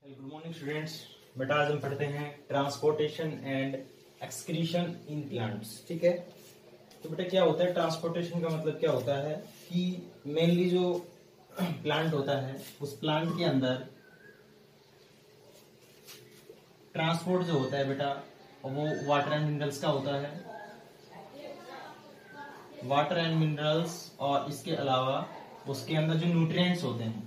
Good morning students. बेटा आज हम पढ़ते हैं transportation and excretion in plants. ठीक है, तो बेटा क्या होता है ट्रांसपोर्टेशन का मतलब क्या होता है कि मेनली जो प्लांट होता है उस प्लांट के अंदर ट्रांसपोर्ट जो होता है बेटा वो वाटर एंड मिनरल्स का होता है। वाटर एंड मिनरल्स और इसके अलावा उसके अंदर जो न्यूट्रिएंट्स होते हैं,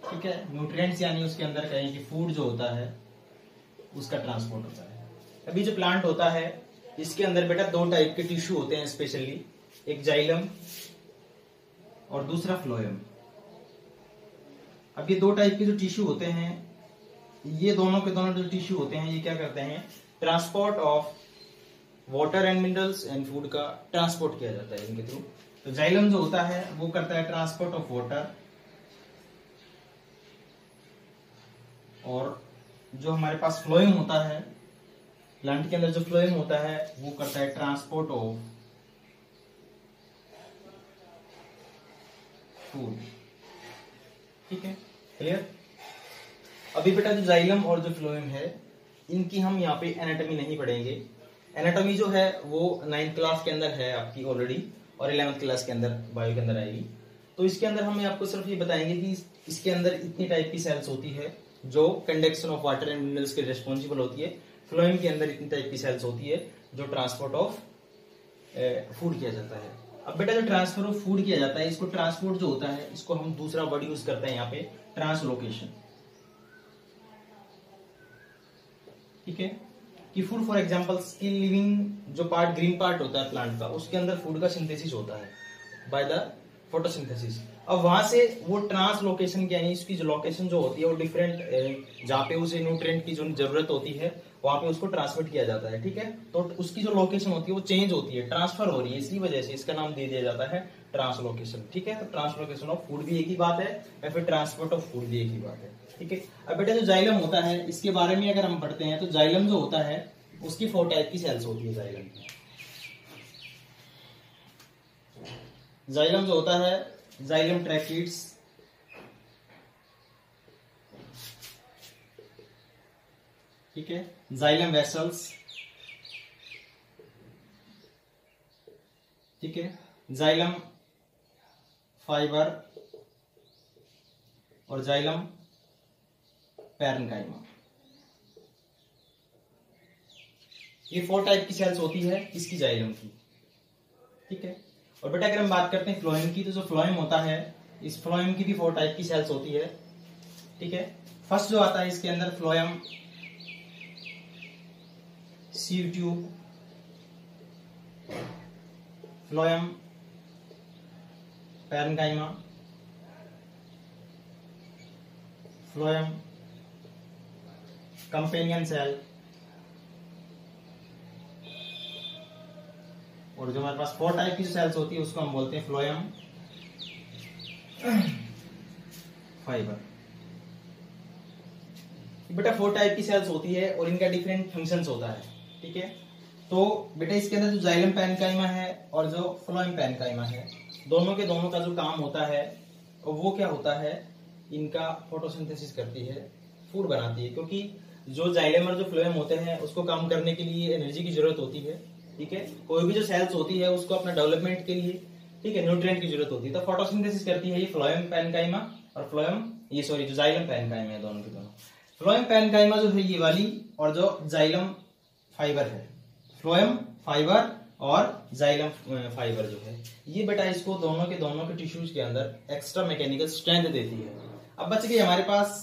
ठीक है, न्यूट्रिएंट्स यानी उसके अंदर कहें कि फूड जो होता है उसका ट्रांसपोर्ट होता है। अभी जो प्लांट होता है इसके अंदर बेटा दो टाइप के टिश्यू होते हैं स्पेशली, एक जाइलम और दूसरा फ्लोएम। अब ये दो टाइप के जो टिश्यू होते हैं, ये दोनों के दोनों जो टिश्यू होते हैं ये क्या करते हैं, transport of water and minerals and food का ट्रांसपोर्ट किया जाता है इनके थ्रू। तो जाइलम जो होता है वो करता है ट्रांसपोर्ट ऑफ वाटर, और जो हमारे पास फ्लोएम होता है प्लांट के अंदर जो फ्लोएम होता है वो करता है ट्रांसपोर्ट ऑफ फूड। ठीक है, क्लियर। अभी बेटा जो जाइलम और जो फ्लोएम है इनकी हम यहाँ पे एनाटॉमी नहीं पढ़ेंगे। एनाटॉमी जो है वो 9th क्लास के अंदर है आपकी ऑलरेडी, और 11th क्लास के अंदर बायो के अंदर आएगी। तो इसके अंदर हम आपको सिर्फ ये बताएंगे कि इसके अंदर इतनी टाइप की सेल्स होती है जो conduction of water and minerals के रिस्पॉन्सिबल होती है। फ्लोएम के अंदर इतनी टाइप की सेल्स होती है जो ट्रांसपोर्ट ऑफ फूड किया जाता है। अब बेटा जो ट्रांसफर ऑफ फूड किया जाता है, इसको ट्रांसपोर्ट जो होता है इसको हम दूसरा वर्ड यूज करते हैं यहाँ पे, ट्रांसलोकेशन। ठीक है, कि food for example skin living जो पार्ट ग्रीन पार्ट होता है प्लांट का, उसके अंदर फूड का सिंथेसिस होता है बाय द फोटोसिंथेसिस। अब वहां से वो ट्रांसलोकेशन यानी इसकी जो लोकेशन जो होती है वो डिफरेंट, जहाँ पे उसे न्यूट्रिएंट की जो जरूरत होती है वहां पे उसको ट्रांसमिट किया जाता है। ठीक है, तो उसकी जो लोकेशन होती है वो चेंज होती है, ट्रांसफर हो रही है, इसी वजह से इसका नाम दे दिया जाता है ट्रांसलोकेशन। ठीक है, तो ट्रांसलोकेशन ऑफ फूड भी एक ही बात है या फिर ट्रांसपोर्ट ऑफ फूड भी एक ही बात है। ठीक है, अब बेटा जो जाइलम होता है इसके बारे में अगर हम पढ़ते हैं तो जाइलम जो होता है उसकी 4 टाइप की सेल्स होती है। जाइलम जो होता है, जाइलम ट्रैकिड्स, ठीक है, जाइलम वेसल्स, ठीक है, जाइलम फाइबर और जाइलम पैरेन्काइमा। ये 4 टाइप की सेल्स होती है इसकी जाइलम की। ठीक है, और बेटा अगर हम बात करते हैं फ्लोएम की, तो जो फ्लोएम होता है इस फ्लोएम की भी 4 टाइप की सेल्स होती है। ठीक है, फर्स्ट जो आता है इसके अंदर phloem sieve tube, phloem parenchyma, phloem companion cell, और जो हमारे पास 4 टाइप की सेल्स होती है उसको हम बोलते हैं फ्लोएम फाइबर। बेटा 4 टाइप की सेल्स होती है और इनका डिफरेंट फंक्शंस होता है। ठीक है, तो बेटा इसके अंदर जो जाइलम पैरेन्काइमा है और जो फ्लोएम पैरेन्काइमा है, दोनों के दोनों का जो काम होता है वो क्या होता है, इनका फोटोसिंथेसिस करती है, फूड बनाती है। क्योंकि जो जाइलम और जो फ्लोएम होते हैं उसको काम करने के लिए एनर्जी की जरूरत होती है। ठीक है, कोई भी जो सेल्स होती है उसको अपना डेवलपमेंट के लिए, ठीक है, न्यूट्रिएंट की जरूरत होती है, तो फोटोसिंथेसिस करती है ये फ्लोएम पैरेन्काइमा और जो जाइलम पैरेन्काइमा है, दोनों के दोनों। फ्लोएम पैरेन्काइमा जो है ये वाली, और जो जाइलम फाइबर है, फ्लोएम फाइबर और जाइलम फाइबर जो है ये बेटा इसको दोनों के टिश्यूज के अंदर एक्स्ट्रा मैकेनिकल स्ट्रेंथ देती है। अब बच गई हमारे पास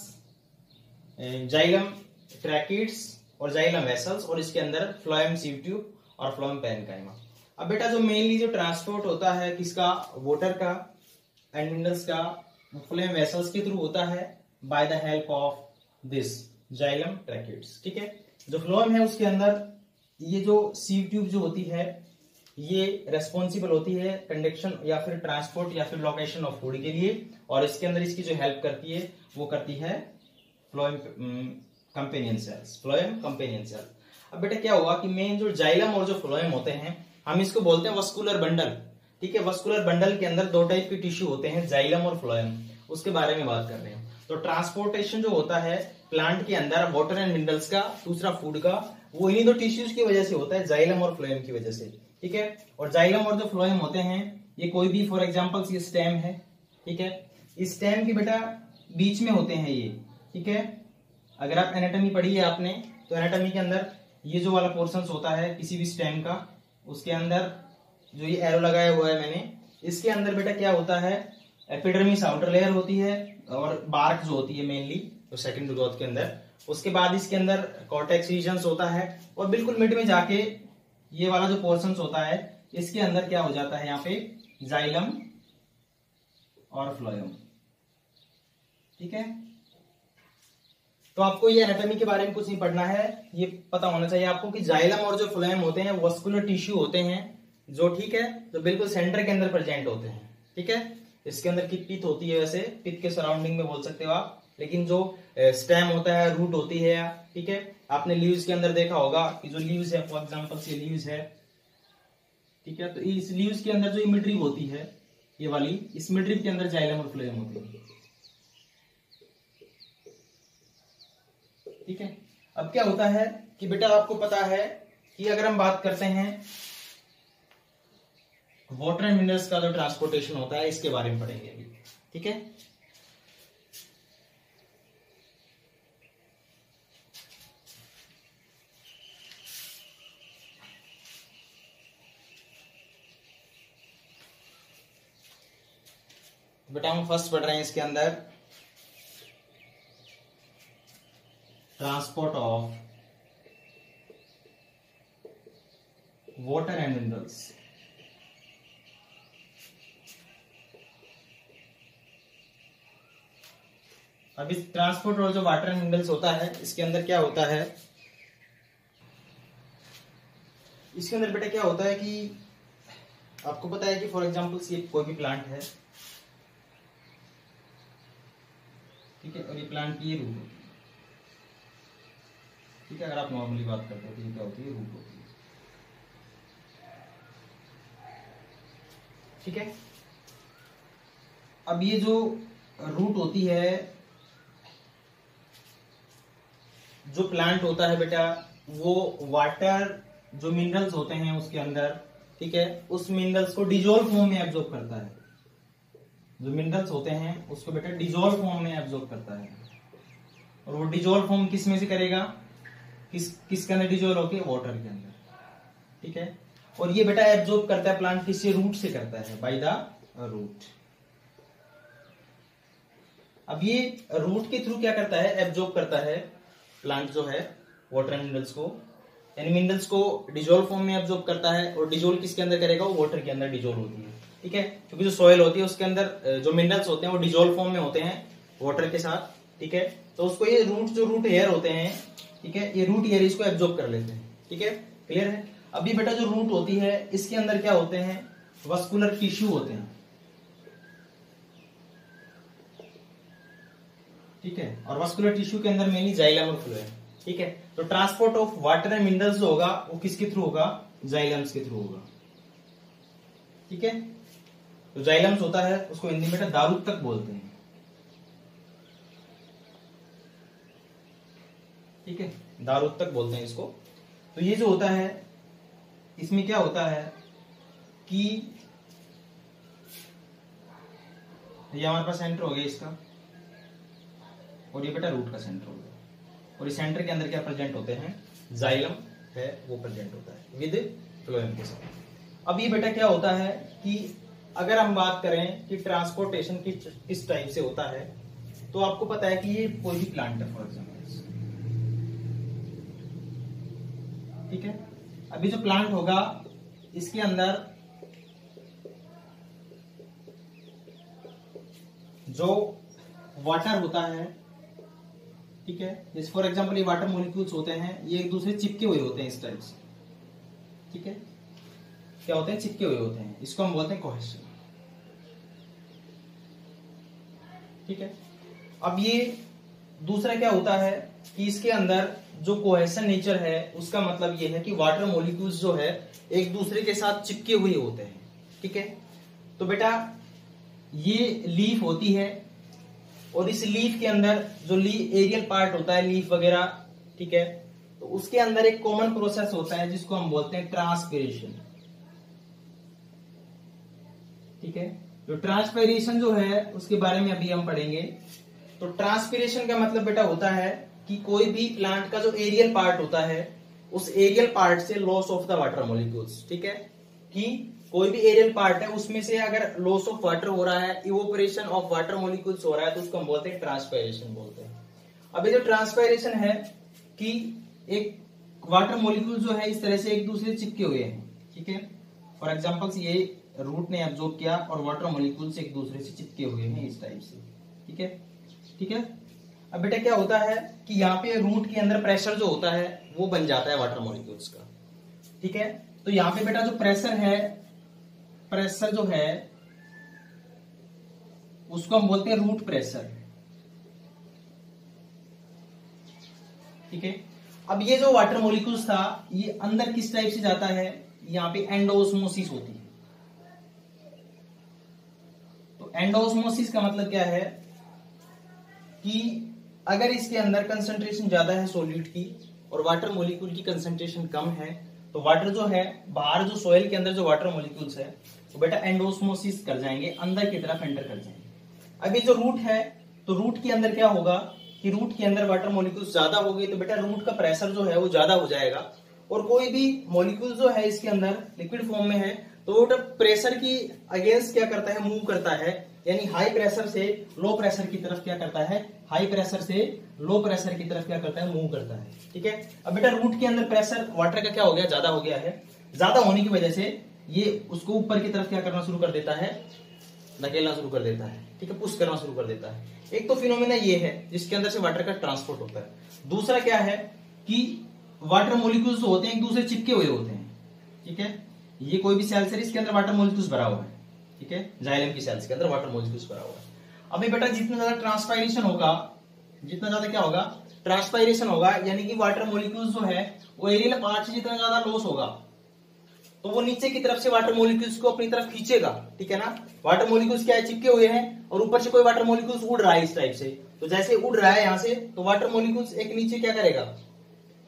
जाइलम ट्रैकिड्स और जाइलम वेसल्स, और इसके अंदर फ्लोएम सीव ट्यूब और फ्लोएम पैरेन्काइमा। अब बेटा जो मेनली जो ट्रांसपोर्ट होता है किसका, वाटर का एंड मिनरल्स का, फ्लोएम वेसल्स के थ्रू होता है by the help of this xylem tracheids. ठीक है, जो फ्लोएम है उसके अंदर ये जो सीव ट्यूब जो होती है ये रेस्पॉन्सिबल होती है कंडक्शन या फिर ट्रांसपोर्ट या फिर लोकेशन ऑफ फूड के लिए, और इसके अंदर इसकी जो हेल्प करती है वो करती है phloem companion cells, phloem companion cell. अब बेटा क्या हुआ कि मेन जो जाइलम और जो फ्लोएम होते हैं हम इसको बोलते हैं वस्कुलर बंडल। ठीक है, वस्कुलर बंडल के अंदर 2 टाइप के टिश्यू होते हैं, जाइलम और फ्लोएम, उसके बारे में बात कर रहे हैं। तो तो ट्रांसपोर्टेशन जो होता है प्लांट के अंदर वाटर एंड मिनरल्स का, दूसरा फूड का, वो इन्हीं दो टिश्यूज की वजह से होता है, जाइलम और फ्लोएम की वजह से। ठीक है, और जाइलम और जो फ्लोएम होते हैं ये कोई भी, फॉर एग्जांपल ये स्टेम है, ठीक है, इस स्टेम की बेटा बीच में होते हैं ये। ठीक है, अगर आप एनाटॉमी पढ़ी है आपने तो एनाटॉमी के अंदर ये जो वाला पोर्शन होता है किसी भी स्टेम का, उसके अंदर जो ये एरो लगाया हुआ है मैंने, इसके अंदर बेटा क्या होता है, एपिडर्मिस आउटर लेयर होती है और बार्क जो होती है मेनली तो सेकेंडरी ग्रोथ के अंदर, उसके बाद इसके अंदर कॉर्टेक्स रीजन्स होता है और बिल्कुल मिड में जाके ये वाला जो पोर्शन होता है इसके अंदर क्या हो जाता है, यहाँ पे जाइलम और फ्लोएम। ठीक है, तो आपको ये एनाटॉमी के बारे में कुछ नहीं पढ़ना है, ये पता होना चाहिए आपको कि जाइलम और जो फ्लोएम होते हैं वस्कुलर टिश्यू होते हैं जो, ठीक है, जो बिल्कुल सेंटर के अंदर प्रेजेंट होते हैं। ठीक है, इसके अंदर की पित होती है, वैसे पित के सराउंडिंग में बोल सकते हो आप, लेकिन जो स्टेम होता है, रूट होती है। ठीक है, आपने लीव्स के अंदर देखा होगा कि जो लीव्स है, फॉर एग्जांपल ये लीव्स है, ठीक है, तो इस लीव्स के अंदर जो मिडरिब होती है ये वाली, इस मिडरिब के अंदर जाइलम और फ्लोएम होती है। ठीक है, अब क्या होता है कि बेटा आपको पता है कि अगर हम बात करते हैं वाटर एंड मिनरल्स का जो ट्रांसपोर्टेशन होता है इसके बारे में पढ़ेंगे अभी। ठीक है, बेटा हम फर्स्ट पढ़ रहे हैं इसके अंदर transport of water and minerals. अभी ट्रांसपोर्ट और जो वाटर एंड मिनरल्स होता है इसके अंदर क्या होता है, इसके अंदर बेटा क्या होता है कि आपको पता है कि फॉर एग्जांपल ये कोई भी प्लांट है, ठीक है, और ये प्लांट की ये रूट होती है। ठीक है, अगर आप नॉर्मली बात करते हो तो ये क्या होती है, रूट होती है। ठीक है, अब ये जो रूट होती है, जो प्लांट होता है बेटा वो वाटर जो मिनरल्स होते हैं उसके अंदर, ठीक है, उस मिनरल्स को डिजोल्व फॉर्म में एब्जॉर्ब करता है। जो मिनरल्स होते हैं उसको बेटा डिजोल्व फॉर्म में एब्जॉर्ब करता है, और वो डिजोल्व फॉर्म किस में से करेगा, किसके अंदर डिजोल्व होके, वाटर के अंदर। ठीक है, और ये बेटा एब्जॉर्ब करता है प्लांट किसी रूट से करता है, बाय द रूट। अब ये रूट के थ्रू क्या करता है, एब्जॉर्ब करता है प्लांट जो है वाटर एंड मिनरल्स को, यानी मिनरल्स को डिजोल्व फॉर्म में एब्जॉर्ब करता है, और डिजोल्व किसके अंदर करेगा, वो वाटर के अंदर डिजोल्व होती है। ठीक है, क्योंकि जो सॉइल होती है उसके अंदर जो मिनरल्स होते हैं वो डिजोल्व फॉर्म में होते हैं वाटर के साथ। ठीक है, तो उसको ये रूट, जो रूट हेयर होते हैं, ठीक है, ये रूट हेयर इसको एब्जॉर्ब कर लेते हैं। ठीक है, क्लियर है। अभी बेटा जो रूट होती है इसके अंदर क्या होते हैं, वस्कुलर टिश्यू होते हैं। ठीक है, और वस्कुलर टिश्यू के अंदर मेनली जाइलम और फ्लोएम। ठीक है, तो transport of water and minerals जो होगा वो किसके थ्रू होगा, जाइलम्स के थ्रू होगा। ठीक है, तो जाइलम्स होता है उसको हिंदी में दारूतक बोलते हैं। ठीक है, दारूतक बोलते हैं इसको। तो ये जो होता है इसमें क्या होता है कि ये हमारे पास सेंटर हो गया इसका, और ये बेटा रूट का सेंटर हो गया, और इस सेंटर के अंदर क्या प्रेजेंट होते हैं, जाइलम है वो प्रेजेंट होता है विद फ्लोएम के साथ। अब ये बेटा क्या होता है कि अगर हम बात करें कि ट्रांसपोर्टेशन किस टाइप से होता है, तो आपको पता है कि ये कोई भी प्लांट है फॉर एग्जाम्पल, ठीक है, अभी जो प्लांट होगा इसके अंदर जो वाटर होता है, ठीक है, जैसे फॉर एग्जांपल ये वाटर मॉलिक्यूल्स होते हैं, ये एक दूसरे चिपके हुए होते हैं इस टाइप से। ठीक है, क्या होते हैं, चिपके हुए होते हैं, इसको हम बोलते हैं कोहेशन। ठीक है, अब ये दूसरा क्या होता है कि इसके अंदर जो कोहेशन नेचर है उसका मतलब ये है कि वाटर मॉलिक्यूल्स जो है एक दूसरे के साथ चिपके हुए होते हैं। ठीक है, तो बेटा ये लीफ होती है, और इस लीफ के अंदर जो एरियल पार्ट होता है लीफ वगैरह, ठीक है, तो उसके अंदर एक कॉमन प्रोसेस होता है जिसको हम बोलते हैं ट्रांसपीरेशन। ठीक है, जो ट्रांसपीरेशन जो है उसके बारे में अभी हम पढ़ेंगे। तो ट्रांसपीरेशन का मतलब बेटा होता है कि कोई भी प्लांट का जो एरियल पार्ट होता है उस एरियल पार्ट से loss of the water molecules. ठीक है, कि कोई भी एरियल पार्ट है उसमें से अगर लॉस ऑफ वाटर हो रहा है, इवोपरेशन ऑफ वाटर मॉलिक्यूल्स हो रहा है, तो उसको हम बोलते हैं ट्रांसपायरेशन बोलते हैं। अब ये जो ट्रांसपायरेशन है कि एक वाटर मॉलिक्यूल जो है इस तरह से एक दूसरे से चिपके हुए हैं। ठीक है, फॉर एग्जांपल ये रूट ने एब्जॉर्ब किया और वाटर मॉलिक्यूल्स एक दूसरे से चिपके हुए हैं इस टाइप से। ठीक है, ठीक है। अब बेटा क्या होता है कि यहाँ पे रूट के अंदर प्रेशर जो होता है वो बन जाता है वाटर मॉलिक्यूल्स का। ठीक है, तो यहाँ पे बेटा जो प्रेशर है, प्रेशर जो है उसको हम बोलते हैं रूट प्रेशर। ठीक है, अब ये जो वाटर मॉलिक्यूल्स था ये अंदर किस टाइप से जाता है, यहाँ पे एंडोस्मोसिस होती है। तो एंडोस्मोसिस का मतलब क्या है कि अगर इसके अंदर कंसंट्रेशन ज्यादा है सॉल्यूट की और वाटर मॉलिक्यूल की कंसंट्रेशन कम है, तो वाटर जो है बाहर जो सॉइल के अंदर जो वाटर मॉलिक्यूल्स है वो बेटा एंडोस्मोसिस कर जाएंगे, अंदर की तरफ एंटर कर जाएंगे। अब ये जो रूट है तो रूट के अंदर क्या होगा कि रूट के अंदर वाटर मॉलिक्यूल्स ज्यादा हो गई तो बेटा रूट का प्रेशर जो है वो ज्यादा हो जाएगा, और कोई भी मॉलिक्यूल जो है इसके अंदर लिक्विड फॉर्म में है तो वो प्रेशर की अगेंस्ट क्या करता है, मूव करता है, यानी हाई प्रेशर से लो प्रेशर की तरफ क्या करता है, हाई प्रेशर से लो प्रेशर की तरफ क्या करता है, मूव करता है। ठीक है, अब बेटा रूट के अंदर प्रेशर वाटर का क्या हो गया, ज्यादा हो गया है। ज्यादा होने की वजह से ये उसको ऊपर की तरफ क्या करना शुरू कर देता है, धकेलना शुरू कर देता है। ठीक है, पुश करना शुरू कर देता है। एक तो फिनोमेना ये है जिसके अंदर से वाटर का ट्रांसपोर्ट होता है। दूसरा क्या है कि वाटर मॉलिक्यूल्स जो होते हैं एक दूसरे चिपके हुए होते हैं। ठीक है, ये कोई भी सेल्स है इसके अंदर वाटर मॉलिक्यूल्स भरा हुआ है। ठीक है, जाइलम की सेल्स के अंदर वाटर मॉलिक्यूल्स भरा हुआ है। अभी बेटा जितना ज्यादा ट्रांसपायरेशन होगा, जितना ज्यादा क्या होगा, ट्रांसपायरेशन होगा, यानी कि वाटर मॉलिक्यूल्स जो है वो एरियल पार्ट से जितना ज्यादा लॉस होगा तो वो नीचे की तरफ से वाटर मॉलिक्यूल्स को अपनी तरफ खींचेगा। ठीक है ना, वाटर मॉलिक्यूल्स क्या है, चिपके हुए हैं और ऊपर से कोई वाटर मॉलिक्यूल्स उड़ रहा है इस टाइप से, तो जैसे उड़ रहा है यहाँ से तो वाटर मॉलिक्यूल्स एक नीचे क्या करेगा,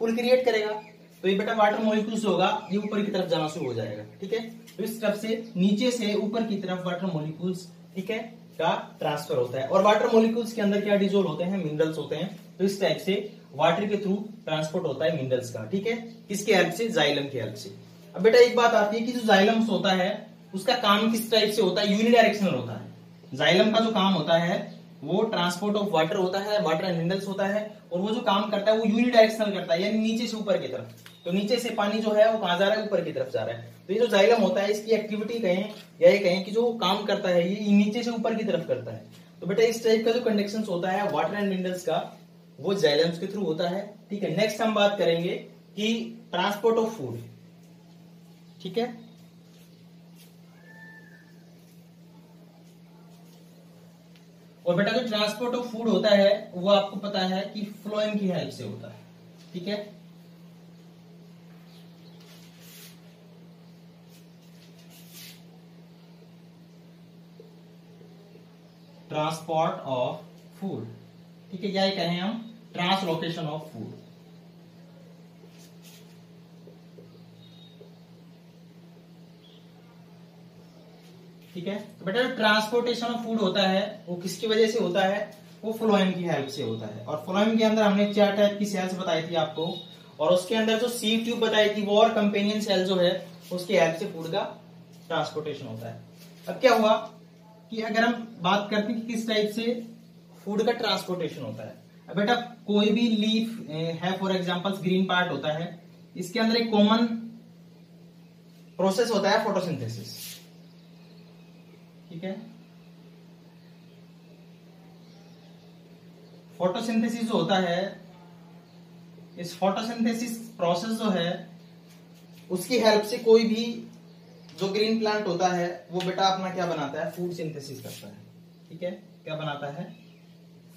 पुल क्रिएट करेगा। तो ये बेटा वाटर मॉलिक्यूल्स होगा ये ऊपर की तरफ जाना शुरू हो जाएगा। ठीक है, तो इस तरफ से नीचे से ऊपर की तरफ वाटर मॉलिक्यूल्स, ठीक है, का ट्रांसफर होता है। और वाटर मॉलिक्यूल्स के अंदर क्या डिसॉल्व होते हैं, मिनरल्स होते हैं। तो इस टाइप से वाटर के थ्रू ट्रांसपोर्ट होता है मिनरल्स का। ठीक है, किसके हेल्प से, जाइलम की हेल्प से। अब बेटा एक बात आती है कि जो जाइलम्स होता है उसका काम किस टाइप से होता है, यूनिडायरेक्शनल होता है। जाइलम का जो काम होता है वो ट्रांसपोर्ट ऑफ वाटर होता है, वाटर एंड मिनरल्स होता है, और वो जो काम करता है वो यूनिडायरेक्शनल करता है, यानी नीचे से ऊपर की तरफ। तो नीचे से पानी जो है वो कहां जा रहा है, ऊपर की तरफ जा रहा है। तो ये जो जाइलम होता है इसकी एक्टिविटी कहें या ये कहें कि जो काम करता है ये नीचे से ऊपर की तरफ करता है। तो बेटा इस टाइप का जो कंडक्शन होता है वाटर एंड मिनरल्स का वो जाइलम्स के थ्रू होता है। ठीक है, नेक्स्ट हम बात करेंगे कि ट्रांसपोर्ट ऑफ फूड। ठीक है, और बेटा जो ट्रांसपोर्ट ऑफ फूड होता है वो आपको पता है कि फ्लोएम की हेल्प से होता है। ठीक है, ट्रांसपोर्ट ऑफ फूड। ठीक है, या कहें हम ट्रांसलोकेशन ऑफ फूड। ठीक है, तो बेटा ट्रांसपोर्टेशन ऑफ फूड होता है वो किसकी वजह से होता है, वो फ्लोएम की हेल्प से होता है। और फ्लोएम के अंदर हमने 4 टाइप की सेल्स बताई थी आपको, और उसके अंदर जो सी ट्यूब बताई थी वो और कंपेनियन सेल जो है उसकी हेल्प से फूड का ट्रांसपोर्टेशन होता है। अब क्या हुआ कि अगर हम बात करते हैं कि किस टाइप से फूड का ट्रांसपोर्टेशन होता है। अब बेटा कोई भी लीफ है, फॉर एग्जांपल ग्रीन पार्ट होता है, इसके अंदर एक कॉमन प्रोसेस होता है फोटोसिंथेसिस। ठीक है, फोटोसिंथेसिस जो होता है, इस फोटोसिंथेसिस प्रोसेस जो है उसकी हेल्प से कोई भी जो ग्रीन प्लांट होता है वो बेटा अपना क्या बनाता है, फूड सिंथेसिस करता है। ठीक है, क्या बनाता है,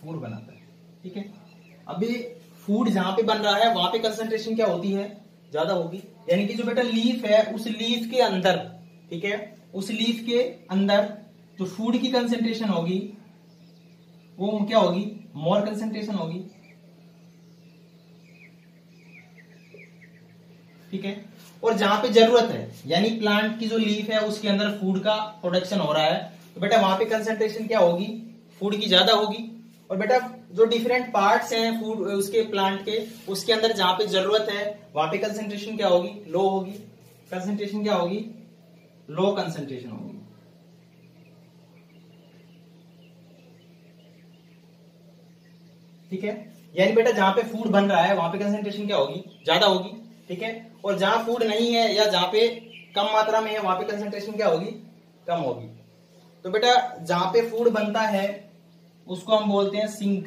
फूड बनाता है। ठीक है, अभी फूड जहां पे बन रहा है वहां पे कंसंट्रेशन क्या होती है, ज्यादा होगी, यानी कि जो बेटा लीफ है उस लीफ के अंदर, ठीक है, उस लीफ के अंदर जो फूड की कंसंट्रेशन होगी वो क्या होगी, मोर कंसेंट्रेशन होगी। ठीक है, और जहां पे जरूरत है यानी प्लांट की जो लीफ है उसके अंदर फूड का प्रोडक्शन हो रहा है, तो बेटा वहां पे कंसेंट्रेशन क्या होगी, फूड की ज्यादा होगी। और बेटा जो डिफरेंट पार्ट्स हैं फूड उसके प्लांट के, उसके अंदर जहां पे जरूरत है वहां पे कंसेंट्रेशन क्या होगी, लो होगी। कंसेंट्रेशन क्या होगी, लो कंसेंट्रेशन होगी। ठीक है, यानी बेटा जहां पे फूड बन रहा है वहां पे कंसेंट्रेशन क्या होगी, ज्यादा होगी। ठीक है, और जहां फूड नहीं है या जहां पे कम मात्रा में है वहां पे कंसेंट्रेशन क्या होगी, कम होगी। तो बेटा जहां पे फूड बनता है उसको हम बोलते हैं सिंक,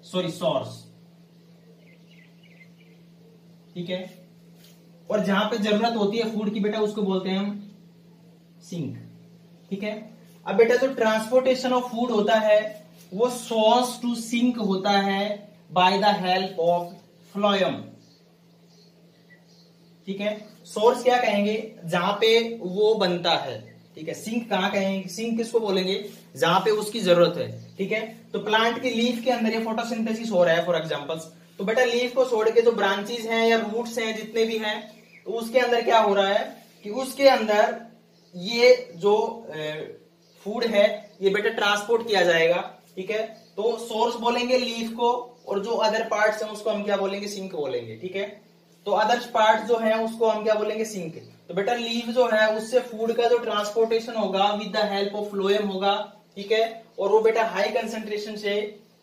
सॉरी सोर्स। ठीक है, और जहां पे जरूरत होती है फूड की बेटा उसको बोलते हैं हम सिंक। ठीक है, अब बेटा जो ट्रांसपोर्टेशन ऑफ फूड होता है वो सोर्स टू सिंक होता है by the help of phloem. ठीक है, सोर्स क्या कहेंगे, जहां पे वो बनता है। ठीक है, सिंक कहां कहेंगे, सिंक किसको बोलेंगे, जहां पे उसकी जरूरत है। ठीक है, तो प्लांट की लीफ के अंदर ये फोटोसिंथेसिस हो रहा है फॉर एग्जांपल, तो बेटा लीफ को छोड़ के जो ब्रांचेस हैं या रूट्स हैं जितने भी हैं, तो उसके अंदर क्या हो रहा है कि उसके अंदर ये जो फूड है ये बेटा ट्रांसपोर्ट किया जाएगा। ठीक है, तो सोर्स बोलेंगे लीफ को, और जो अदर पार्ट्स हैं उसको हम क्या बोलेंगे, सिंक बोलेंगे। ठीक है, तो अदर पार्ट जो है उसको हम क्या बोलेंगे, सिंक। तो बेटा लीफ जो है उससे फूड का जो ट्रांसपोर्टेशन होगा with the help of phloem होगा। ठीक है, और वो बेटा हाई कंसेंट्रेशन से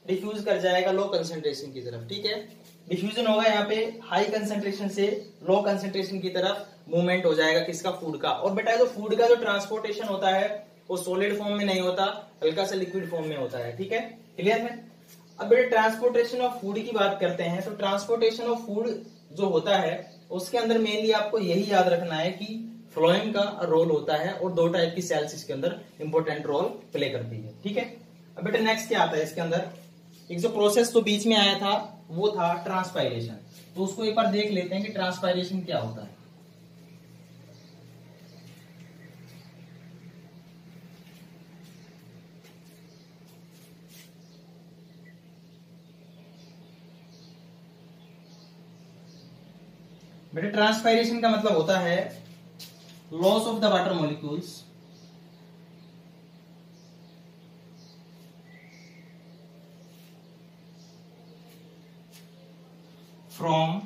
डिफ्यूज कर जाएगा लो कंसेंट्रेशन की तरफ। ठीक है, डिफ्यूजन होगा यहाँ पे हाई कंसेंट्रेशन से लो कंसेंट्रेशन की तरफ मूवमेंट हो जाएगा किसका, फूड का। और बेटा जो फूड का जो ट्रांसपोर्टेशन होता है वो सॉलिड फॉर्म में नहीं होता, हल्का सा लिक्विड फॉर्म में होता है। ठीक है, क्लियर है। अब बेटा ट्रांसपोर्टेशन ऑफ फूड की बात करते हैं, तो ट्रांसपोर्टेशन ऑफ फूड जो होता है उसके अंदर मेनली आपको यही याद रखना है कि फ्लोएम का रोल होता है, और दो टाइप की सेल्स इसके अंदर इंपॉर्टेंट रोल प्ले करती है। ठीक है, अब बेटा नेक्स्ट क्या आता है इसके अंदर, एक जो प्रोसेस तो बीच में आया था वो था ट्रांसपायरेशन। तो उसको एक बार देख लेते हैं कि ट्रांसपायरेशन क्या होता है। बेटा ट्रांसपायरेशन का मतलब होता है loss of the water molecules from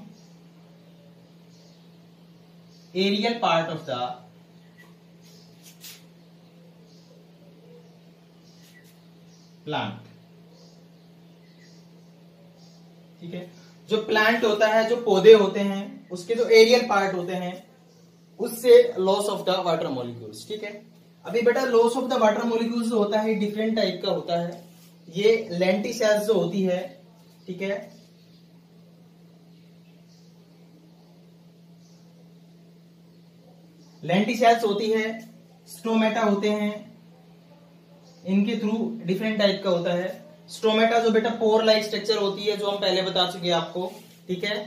aerial part of the plant. ठीक है, जो प्लांट होता है, जो पौधे होते हैं, उसके जो एरियल पार्ट होते हैं उससे loss of the water molecules. ठीक है, अभी बेटा loss of the water molecules जो होता है डिफरेंट टाइप का होता है। ये लेंटिसेल्स जो होती है, ठीक है, लेंटिसेल्स होती है, स्टोमेटा होते हैं, इनके थ्रू डिफरेंट टाइप का होता है। स्टोमेटा जो बेटा पोर लाइक स्ट्रक्चर होती है जो हम पहले बता चुके हैं आपको। ठीक है,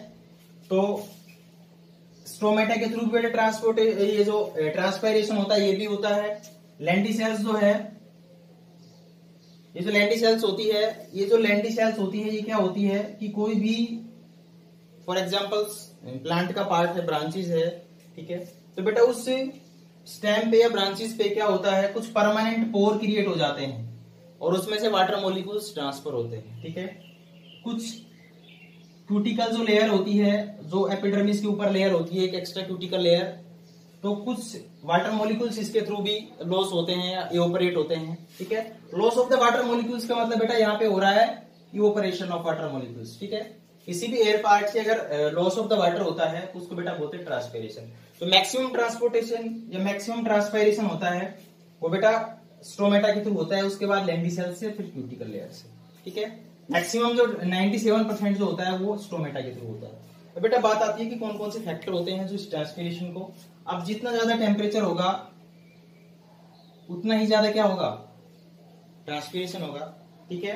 तो स्टोमेटा के थ्रू बेटा ट्रांसपोर्ट ये जो ट्रांसपायरेशन होता है ये भी होता है। लेंटिसेल्स जो है, ये जो लेंटिसेल्स होती है, ये जो लेंटिसेल्स होती है ये क्या होती है कि कोई भी फॉर एग्जांपल प्लांट का पार्ट है, ब्रांचेस है। ठीक है, तो बेटा उस स्टेम पे या ब्रांचेस पे क्या होता है, कुछ परमानेंट पोर क्रिएट हो जाते हैं और उसमें से वाटर मॉलिक्यूल्स ट्रांसफर होते हैं। ठीक है, कुछ क्यूटिकल जो लेयर होती है, जो एपिडर्मिस के ऊपर लेयर होती है, एक एक्स्ट्रा क्यूटिकल लेयर, तो कुछ वाटर मॉलिक्यूल्स इसके थ्रू भी लॉस होते हैं या इवोपरेट होते हैं। ठीक है, loss of the water molecules का मतलब बेटा यहाँ पे हो रहा है इवोपरेशन ऑफ वाटर मॉलिक्यूल्स। ठीक है, किसी भी एयर पार्ट से अगर लॉस ऑफ द वाटर होता है तो उसको बेटा बोलते हैं ट्रांसपायरेशन। तो मैक्सिमम ट्रांसपोर्टेशन या मैक्सिमम ट्रांसपायरेशन होता है वो बेटा स्टोमेटा के थ्रू होता है, उसके बाद लेंटिसेल से, फिर क्यूटिकल लेयर से। ठीक है, मैक्सिमम जो 97% जो होता है वो स्टोमेटा के थ्रू होता है। तो बेटा बात आती है कि कौन कौन से फैक्टर होते हैं जो इस ट्रांसपिरेशन को, अब जितना ज्यादा टेम्परेचर होगा उतना ही ज्यादा क्या होगा, ट्रांसपिरेशन होगा। ठीक है,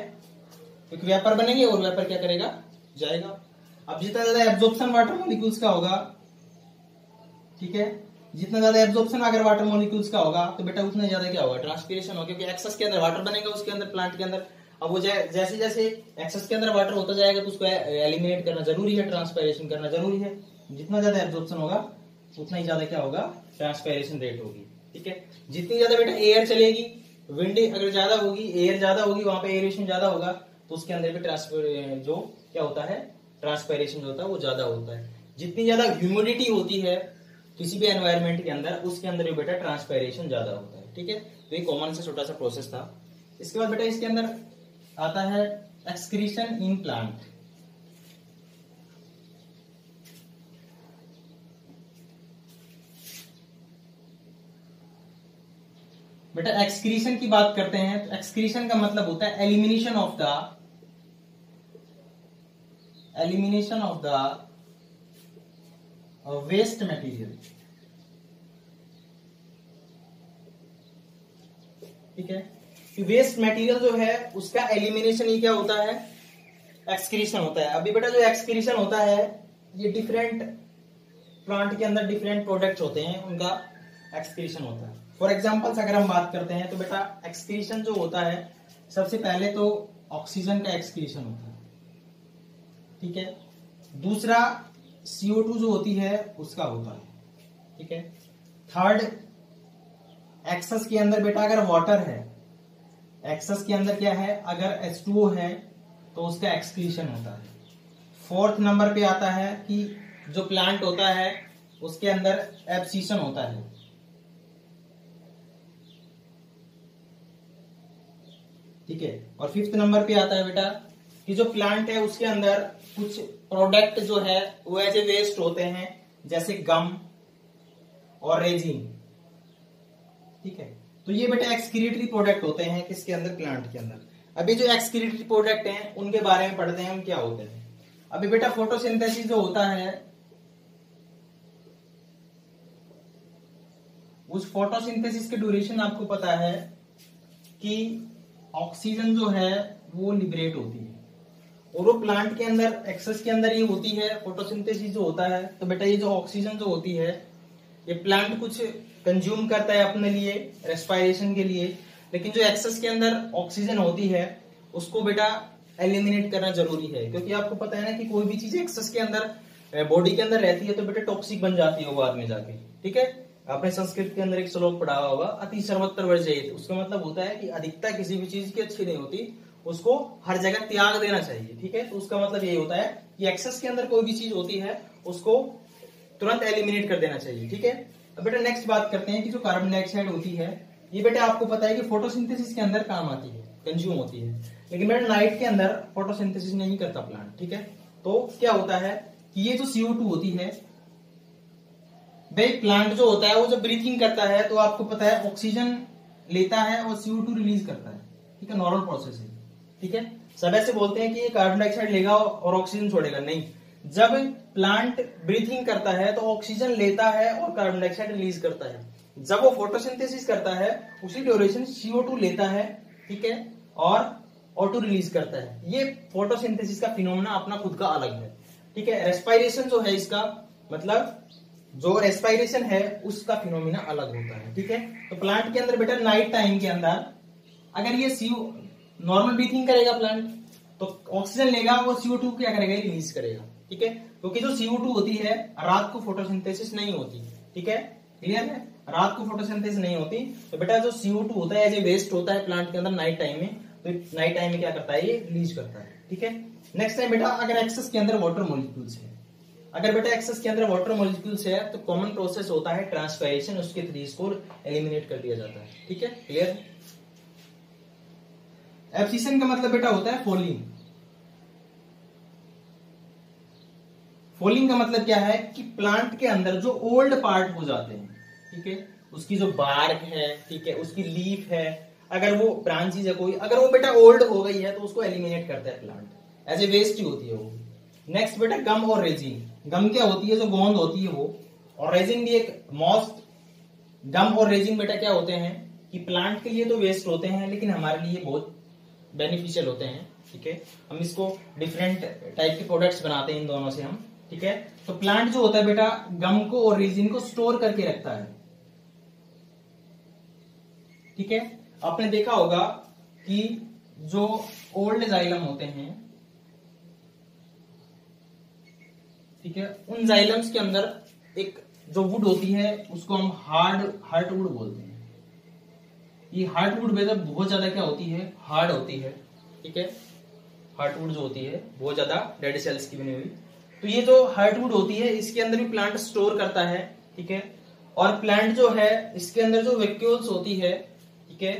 क्योंकि वेपर बनेंगे और वेपर क्या करेगा, जाएगा। अब जितना ज्यादा एब्जॉर्प्शन वाटर मॉलिक्यूल्स का होगा, ठीक है, जितना ज्यादा एब्जॉर्प्शन अगर वाटर मॉलिक्यूल्स का होगा तो बेटा उतना ज्यादा क्या होगा, ट्रांसपिरेशन होगा, क्योंकि एक्सेस के अंदर वाटर बनेगा उसके अंदर, प्लांट के अंदर। अब वो जैसे जैसे एक्सेस के अंदर वाटर होता जाएगा तो उसको एलिमिनेट करना जरूरी है, ट्रांसपायरेशन करना जरूरी है। जितना ज्यादा एब्जॉर्प्शन होगा उतना ही ज्यादा क्या होगा, ट्रांसपायरेशन रेट होगी। ठीक है, जितनी ज्यादा बेटा एयर चलेगी, विंड अगर ज्यादा होगी, एयर ज्यादा होगी, वहां पे एयरेशन ज्यादा होगा तो उसके अंदर भी जो क्या होता है, ट्रांसपायरेशन जो होता है वो ज्यादा होता है। जितनी ज्यादा ह्यूमिडिटी होती है किसी भी एनवायरमेंट के अंदर, उसके अंदर भी बेटा ट्रांसपायरेशन ज्यादा होता है। ठीक है, तो ये कॉमन से छोटा सा प्रोसेस था। इसके बाद बेटा इसके अंदर आता है एक्सक्रीशन इन प्लांट। बेटा एक्सक्रीशन की बात करते हैं तो एक्सक्रीशन का मतलब होता है elimination of the waste material. ठीक है, वेस्ट मटेरियल जो है उसका एलिमिनेशन ही क्या होता है, एक्सक्रीशन होता है। अभी बेटा जो एक्सक्रीशन होता है ये डिफरेंट प्लांट के अंदर डिफरेंट प्रोडक्ट्स होते हैं, उनका एक्सक्रीशन होता है। फॉर एग्जांपल्स अगर हम बात करते हैं तो बेटा एक्सक्रीशन जो होता है सबसे पहले तो ऑक्सीजन का एक्सक्रीशन होता है। ठीक है, दूसरा CO2 जो होती है उसका होता है। ठीक है, थर्ड एक्सेस के अंदर बेटा अगर वाटर है, एक्सेस के अंदर क्या है, अगर H2O है तो उसका एक्सक्रीशन होता है। फोर्थ नंबर पे आता है कि जो प्लांट होता है उसके अंदर एब्सीशन होता है। ठीक है, और फिफ्थ नंबर पे आता है बेटा कि जो प्लांट है उसके अंदर कुछ प्रोडक्ट जो है वो एज ए वेस्ट होते हैं, जैसे गम और रेजिन। ठीक है, तो ये बेटा एक्सक्रीटरी प्रोडक्ट होते हैं किसके अंदर, प्लांट के अंदर। अभी जो एक्सक्रीटरी प्रोडक्ट हैं उनके बारे में पढ़ते हैं हम क्या होते हैं। अभी बेटा फोटोसिंथेसिस जो होता है, उस फोटोसिंथेसिस के ड्यूरेशन आपको पता है कि ऑक्सीजन जो है वो लिबरेट होती है, और वो प्लांट के अंदर एक्सेस के अंदर ये होती है फोटोसिंथेसिस जो होता है। तो बेटा ये जो ऑक्सीजन जो होती है ये प्लांट कुछ कंज्यूम करता है अपने लिए रेस्पायरेशन के लिए, लेकिन जो एक्सेस के अंदर ऑक्सीजन होती है उसको बेटा एलिमिनेट करना जरूरी है, क्योंकि आपको पता है ना कि कोई भी चीज एक्सेस के अंदर बॉडी के अंदर रहती है तो बेटा टॉक्सिक बन जाती है वो बाद में जाके। ठीक है, आपने संस्कृत के अंदर एक श्लोक पढ़ा होगा, अति सर्वत्र वर्जयेत। उसका मतलब होता है कि अधिकता किसी भी चीज की अच्छी नहीं होती, उसको हर जगह त्याग देना चाहिए। ठीक है, तो उसका मतलब यही होता है कि एक्सेस के अंदर कोई भी चीज होती है उसको तुरंत एलिमिनेट कर देना चाहिए। ठीक है, अब बेटा नेक्स्ट बात करते हैं कि जो कार्बन डाइऑक्साइड होती है ये बेटा आपको पता है कि फोटोसिंथेसिस के अंदर काम आती है, कंज्यूम होती है, लेकिन बेटा नाइट के अंदर फोटोसिंथेसिस नहीं करता प्लांट। ठीक है, तो क्या होता है कि ये जो CO2 होती है, भाई प्लांट जो होता है वो जब ब्रीथिंग करता है तो आपको पता है ऑक्सीजन लेता है और CO2 रिलीज करता है। ठीक है, नॉर्मल प्रोसेस है। ठीक है, सब ऐसे बोलते हैं कि ये कार्बन डाइऑक्साइड लेगा और ऑक्सीजन छोड़ेगा, नहीं। जब प्लांट ब्रीथिंग करता है तो ऑक्सीजन लेता है और कार्बन डाइऑक्साइड रिलीज करता है। जब वो फोटोसिंथेसिस करता है उसी ड्यूरेशन CO2 लेता है, ठीक है, और O2 रिलीज करता है। ये फोटोसिंथेसिस का फिनोमेना अपना खुद का अलग है। ठीक है, रेस्पायरेशन जो है इसका मतलब जो रेस्पायरेशन है उसका फिनोमिना अलग होता है। ठीक है, तो प्लांट के अंदर बेटा नाइट टाइम के अंदर अगर ये नॉर्मल ब्रीथिंग करेगा प्लांट तो ऑक्सीजन लेगा, वो CO2 क्या करेगा, रिलीज करेगा। ठीक है, क्योंकि जो CO2 होती है रात को फोटोसिंथेसिस नहीं होती। ठीक है, क्लियर है, रात को फोटोसिंथेसिस नहीं होती, तो बेटा जो CO2 होता है एज ए वेस्ट होता है प्लांट के अंदर नाइट टाइम में, तो नाइट टाइम में क्या करता है, ये रिलीज करता है। ठीक है, नेक्स्ट टाइम बेटा अगर एक्सेस के अंदर वाटर मॉलिक्यूल्स है, अगर बेटा एक्सेस के अंदर वाटर मॉलिक्यूल्स है तो कॉमन प्रोसेस होता है ट्रांसपायरेशन, उसके थ्रू इसको एलिमिनेट कर दिया जाता है। ठीक है, क्लियर। एब्सिशन का मतलब बेटा होता है फॉलिंग। फॉलिंग का मतलब क्या है कि प्लांट के अंदर जो ओल्ड पार्ट हो जाते हैं, ठीक है, उसकी जो बार्क है, ठीक है, उसकी लीफ है, अगर वो ब्रांचेज है कोई, अगर वो बेटा ओल्ड हो गई है तो उसको एलिमिनेट करता है प्लांट, एज ए वेस्ट ही होती है वो। नेक्स्ट बेटा गम और रेजिन। गम क्या होती है, जो गोंद होती है वो, और रेजिन भी एक मोस्ट। गम और रेजिन बेटा क्या होते हैं कि प्लांट के लिए तो वेस्ट होते हैं लेकिन हमारे लिए बहुत बेनिफिशियल होते हैं। ठीक है, हम इसको डिफरेंट टाइप के प्रोडक्ट्स बनाते हैं इन दोनों से हम। ठीक है, तो प्लांट जो होता है बेटा गम को और रेजिन को स्टोर करके रखता है। ठीक है, आपने देखा होगा कि जो ओल्ड जाइलम होते हैं, ठीक है, उन जाइलम्स के अंदर एक जो वुड होती है उसको हम हार्डवुड बोलते हैं। ये हार्डवुड बेहतर बहुत ज्यादा क्या होती है, हार्ड होती है, ठीक है। हार्डवुड जो होती है बहुत ज्यादा डेड सेल्स की बनी हुई। तो ये जो हार्डवुड होती है इसके अंदर भी प्लांट स्टोर करता है, ठीक है। और प्लांट जो है इसके अंदर जो वैक्यूल्स होती है, ठीक है,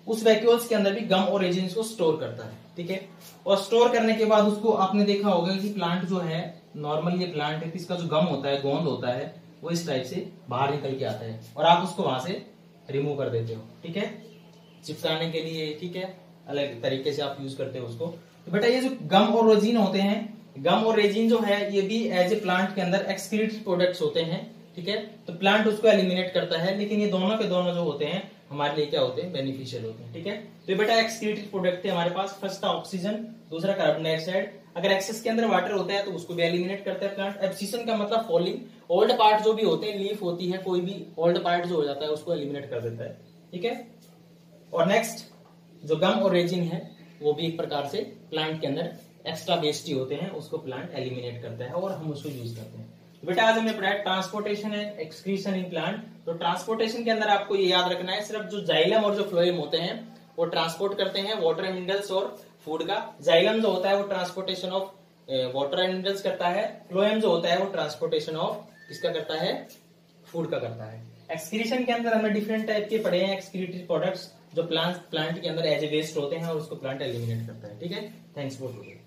उस वैक्यूल्स के अंदर भी गम और रेजिन्स को स्टोर करता है, ठीक है। और स्टोर करने के बाद उसको आपने देखा होगा कि प्लांट जो है, नॉर्मल ये प्लांट है, इसका जो गम होता है, गोंद होता है, वो इस टाइप से बाहर निकल के आता है और आप उसको वहां से रिमूव कर देते हो, ठीक है, चिपकाने के लिए, ठीक है, अलग तरीके से आप यूज करते हो उसको। तो बेटा ये जो गम और रेजिन होते हैं, गम और रेजिन जो है ये भी एज ए प्लांट के अंदर एक्सक्रीटेड प्रोडक्ट्स होते हैं, ठीक है। तो प्लांट उसको एलिमिनेट करता है, लेकिन ये दोनों के दोनों जो होते हैं हमारे लिए क्या होते हैं, बेनिफिशियल होते हैं, ठीक है। तो ये बेटा एक्सक्रीटेड प्रोडक्ट थे हमारे पास, फर्स्ट था ऑक्सीजन, दूसरा कार्बन डाइऑक्साइड। अगर एक्सेस के अंदर वाटर होता है तो उसको भी एलिमिनेट करता है प्लांट। एब्सिशन का मतलब फॉलिंग, ओल्ड पार्ट जो भी होते हैं, लीफ होती है, कोई भी ओल्ड पार्ट जो हो जाता है उसको एलिमिनेट कर देता है, ठीक है। और नेक्स्ट जो गम और रेजिन है वो भी एक प्रकार से प्लांट के अंदर एक्स्ट्रा वेस्ट ही होते हैं, उसको प्लांट एलिमिनेट करता है और हम उसको यूज करते हैं। तो बेटा आज हमने पढ़ा transportation and excretion in plant. तो ट्रांसपोर्टेशन के अंदर आपको ये याद रखना है, सिर्फ जो जाइलम और जो फ्लोएम होते हैं वो ट्रांसपोर्ट करते हैं वाटर एंड मिनरल्स और फूड का। जाइलम जो होता है वो transportation of water and minerals करता है, फ्लोएम जो होता है वो ट्रांसपोर्टेशन ऑफ किसका करता है, फूड का करता है। एक्सक्रीशन के अंदर हमने डिफरेंट टाइप के पढ़े हैं एक्सक्रीटेड प्रोडक्ट्स जो प्लांट के अंदर एज ए वेस्ट होते हैं और उसको प्लांट एलिमिनेट करता है, ठीक है। Thanks for today.